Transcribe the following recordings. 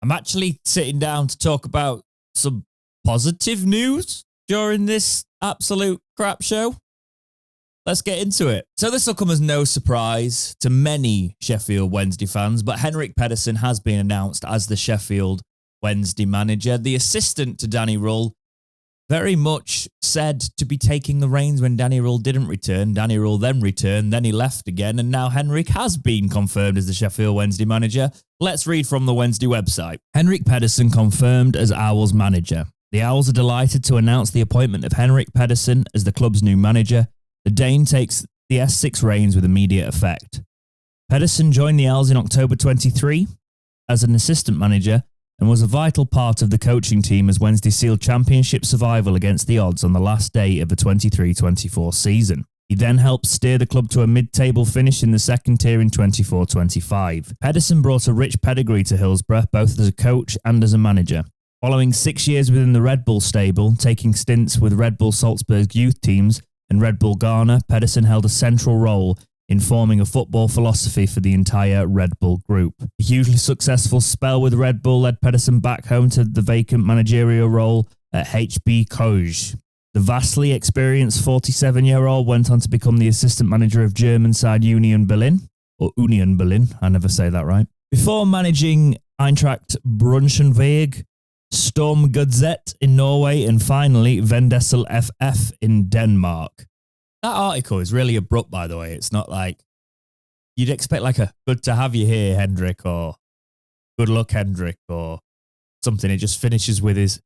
I'm actually sitting down to talk about some positive news during this absolute crap show. Let's get into it. So this will come as no surprise to many Sheffield Wednesday fans, but Henrik Pedison has been announced as the Sheffield Wednesday manager. The assistant to Danny Rule very much said to be taking the reins when Danny Rule didn't return. Danny Rule then returned, then he left again, and now Henrik has been confirmed as the Sheffield Wednesday manager. Let's read from the Wednesday website. Henrik Pedison confirmed as Owls manager. The Owls are delighted to announce the appointment of Henrik Pedison as the club's new manager. The Dane takes the S6 reins with immediate effect. Pedersen joined the Owls in October 23 as an assistant manager and was a vital part of the coaching team as Wednesday sealed championship survival against the odds on the last day of the 23-24 season. He then helped steer the club to a mid-table finish in the second tier in 24-25. Pedersen brought a rich pedigree to Hillsborough, both as a coach and as a manager. Following 6 years within the Red Bull stable, taking stints with Red Bull Salzburg's youth teams and Red Bull Ghana, Pedersen held a central role in forming a football philosophy for the entire Red Bull group. A hugely successful spell with Red Bull led Pedersen back home to the vacant managerial role at HB Køge. The vastly experienced 47-year-old went on to become the assistant manager of German side Union Berlin, or Union Berlin, I never say that right, before managing Eintracht Braunschweig, Storm Gazette in Norway, and finally Vendsyssel FF in Denmark. That article is really abrupt, by the way. It's not like you'd expect like a good to have you here, Henrik, or good luck, Henrik, or something. It just finishes with his,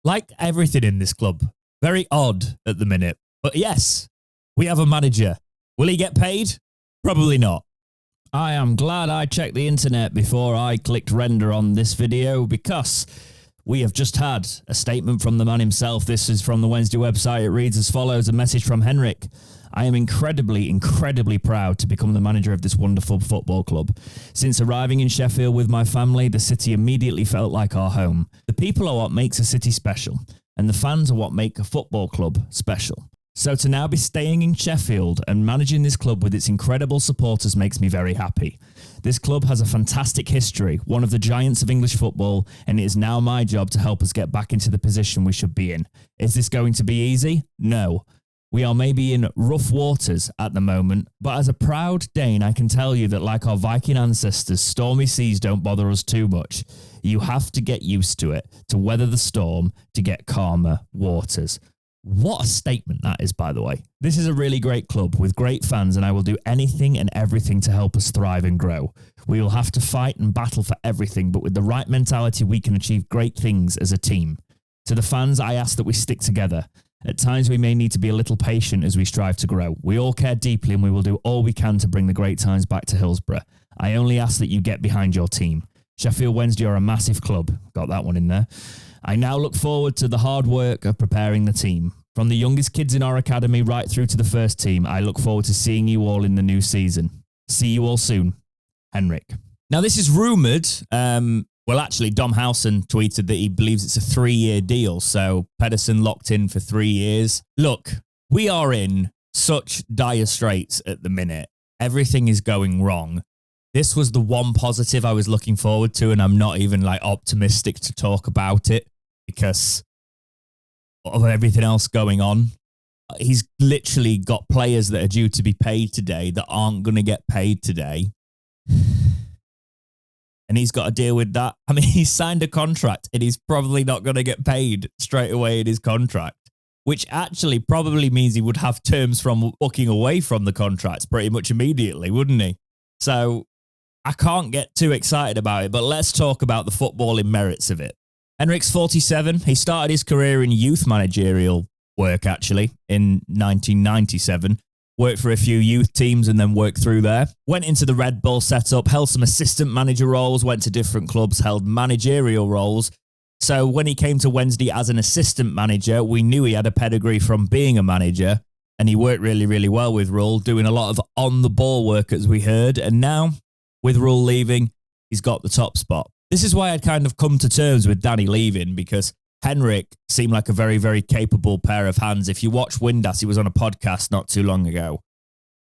like everything in this club, very odd at the minute. But yes, we have a manager. Will he get paid? Probably not. I am glad I checked the internet before I clicked render on this video because we have just had a statement from the man himself. This is from the Wednesday website. It reads as follows, a message from Henrik. I am incredibly proud to become the manager of this wonderful football club. Since arriving in Sheffield with my family, the city immediately felt like our home. The people are what makes a city special, and the fans are what make a football club special. So to now be staying in Sheffield and managing this club with its incredible supporters makes me very happy. This club has a fantastic history, one of the giants of English football, and it is now my job to help us get back into the position we should be in. Is this going to be easy? No. We are maybe in rough waters at the moment, but as a proud Dane, I can tell you that like our Viking ancestors, stormy seas don't bother us too much. You have to get used to it, to weather the storm, to get calmer waters. What a statement that is, by the way. This is a really great club with great fans, and I will do anything and everything to help us thrive and grow. We will have to fight and battle for everything, but with the right mentality, we can achieve great things as a team. To the fans, I ask that we stick together. At times, we may need to be a little patient as we strive to grow. We all care deeply, and we will do all we can to bring the great times back to Hillsborough. I only ask that you get behind your team. Sheffield Wednesday are a massive club. Got that one in there. I now look forward to the hard work of preparing the team. From the youngest kids in our academy right through to the first team, I look forward to seeing you all in the new season. See you all soon. Henrik. Now, this is rumoured. Well, actually, Dom Howson tweeted that he believes it's a 3-year deal. So Pedersen locked in for 3 years. Look, we are in such dire straits at the minute. Everything is going wrong. This was the one positive I was looking forward to, and I'm not even like optimistic to talk about it because of everything else going on. He's literally got players that are due to be paid today that aren't going to get paid today. And he's got to deal with that. I mean, he's signed a contract and he's probably not going to get paid straight away in his contract, which actually probably means he would have terms from walking away from the contracts pretty much immediately, wouldn't he? So I can't get too excited about it, but let's talk about the footballing merits of it. Henrik's 47. He started his career in youth managerial work, actually, in 1997. Worked for a few youth teams and then worked through there. Went into the Red Bull setup, held some assistant manager roles, went to different clubs, held managerial roles. So when he came to Wednesday as an assistant manager, we knew he had a pedigree from being a manager, and he worked really well with Rule, doing a lot of on-the-ball work, as we heard. And now, with Rule leaving, he's got the top spot. This is why I'd kind of come to terms with Danny leaving, because Henrik seemed like a very capable pair of hands. If you watch Windass, he was on a podcast not too long ago,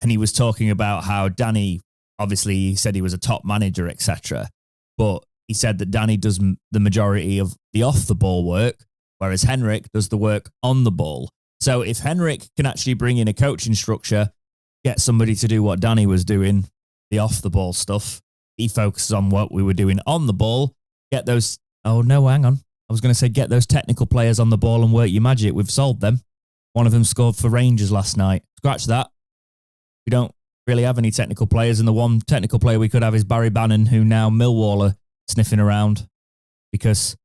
and he was talking about how Danny, obviously he said he was a top manager, etc. But he said that Danny does the majority of the off-the-ball work, whereas Henrik does the work on the ball. So if Henrik can actually bring in a coaching structure, get somebody to do what Danny was doing, the off-the-ball stuff, he focuses on what we were doing on the ball, get those... Oh, no, hang on. I was going to say get those technical players on the ball and work your magic. We've sold them. One of them scored for Rangers last night. Scratch that. We don't really have any technical players, and the one technical player we could have is Barry Bannon, who now Millwall are sniffing around because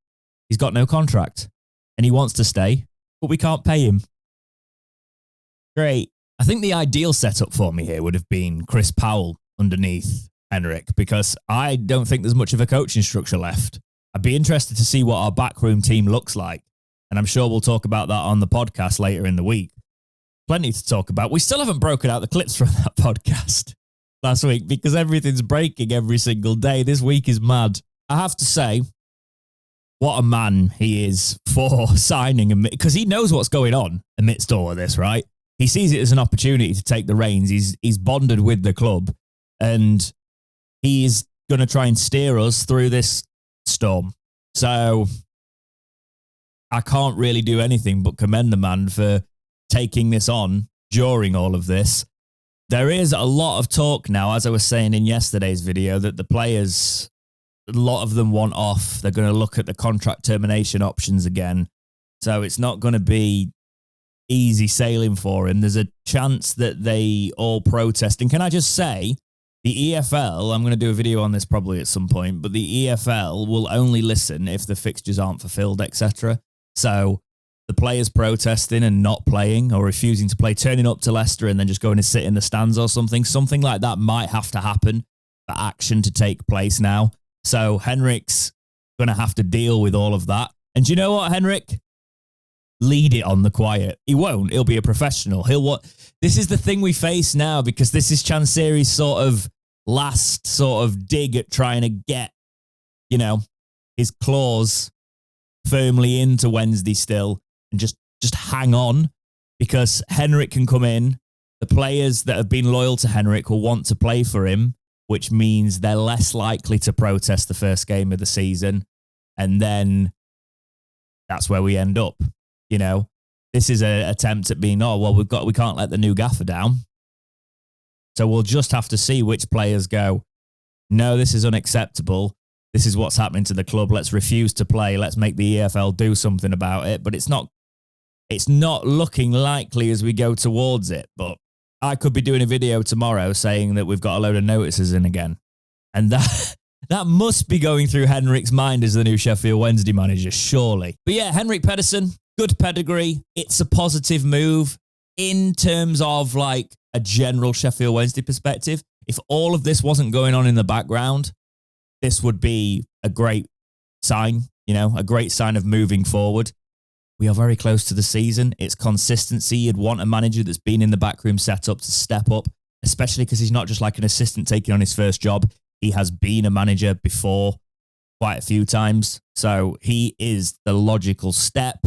he's got no contract and he wants to stay, but we can't pay him. Great. I think the ideal setup for me here would have been Chris Powell underneath Henrik, because I don't think there's much of a coaching structure left. I'd be interested to see what our backroom team looks like, and I'm sure we'll talk about that on the podcast later in the week. Plenty to talk about. We still haven't broken out the clips from that podcast last week because everything's breaking every single day. This week is mad. I have to say, what a man he is for signing, because he knows what's going on amidst all of this, right? He sees it as an opportunity to take the reins. He's bonded with the club, and he's going to try and steer us through this storm. So I can't really do anything but commend the man for taking this on during all of this. There is a lot of talk now, as I was saying in yesterday's video, that the players, a lot of them want off. They're going to look at the contract termination options again. So it's not going to be easy sailing for him. There's a chance that they all protest. And can I just say, the EFL, I'm going to do a video on this probably at some point, but the EFL will only listen if the fixtures aren't fulfilled, etc. So the players protesting and not playing or refusing to play, turning up to Leicester and then just going to sit in the stands or something like that might have to happen for action to take place now. So Henrik's going to have to deal with all of that. And do you know what, Henrik? Lead it on the quiet. He won't. He'll be a professional. This is the thing we face now, because this is Chansiri's sort of last sort of dig at trying to get, his claws firmly into Wednesday still and just hang on, because Henrik can come in. The players that have been loyal to Henrik will want to play for him, which means they're less likely to protest the first game of the season. And then that's where we end up. This is an attempt at being, we can't let the new gaffer down. So we'll just have to see which players go, no, this is unacceptable. This is what's happening to the club. Let's refuse to play. Let's make the EFL do something about it. But it's not looking likely as we go towards it. But I could be doing a video tomorrow saying that we've got a load of notices in again. And that must be going through Henrik's mind as the new Sheffield Wednesday manager, surely. But yeah, Henrik Pedison, good pedigree. It's a positive move in terms of like a general Sheffield Wednesday perspective. If all of this wasn't going on in the background, this would be a great sign, a great sign of moving forward. We are very close to the season. It's consistency. You'd want a manager that's been in the backroom setup to step up, especially because he's not just like an assistant taking on his first job. He has been a manager before quite a few times. So he is the logical step.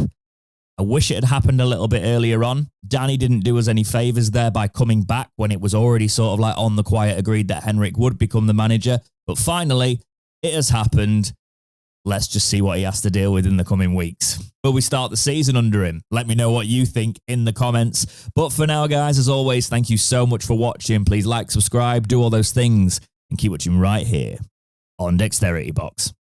I wish it had happened a little bit earlier on. Danny didn't do us any favours there by coming back when it was already sort of like on the quiet agreed that Henrik would become the manager. But finally, it has happened. Let's just see what he has to deal with in the coming weeks. Will we start the season under him? Let me know what you think in the comments. But for now, guys, as always, thank you so much for watching. Please like, subscribe, do all those things, and keep watching right here on Dexterity Box.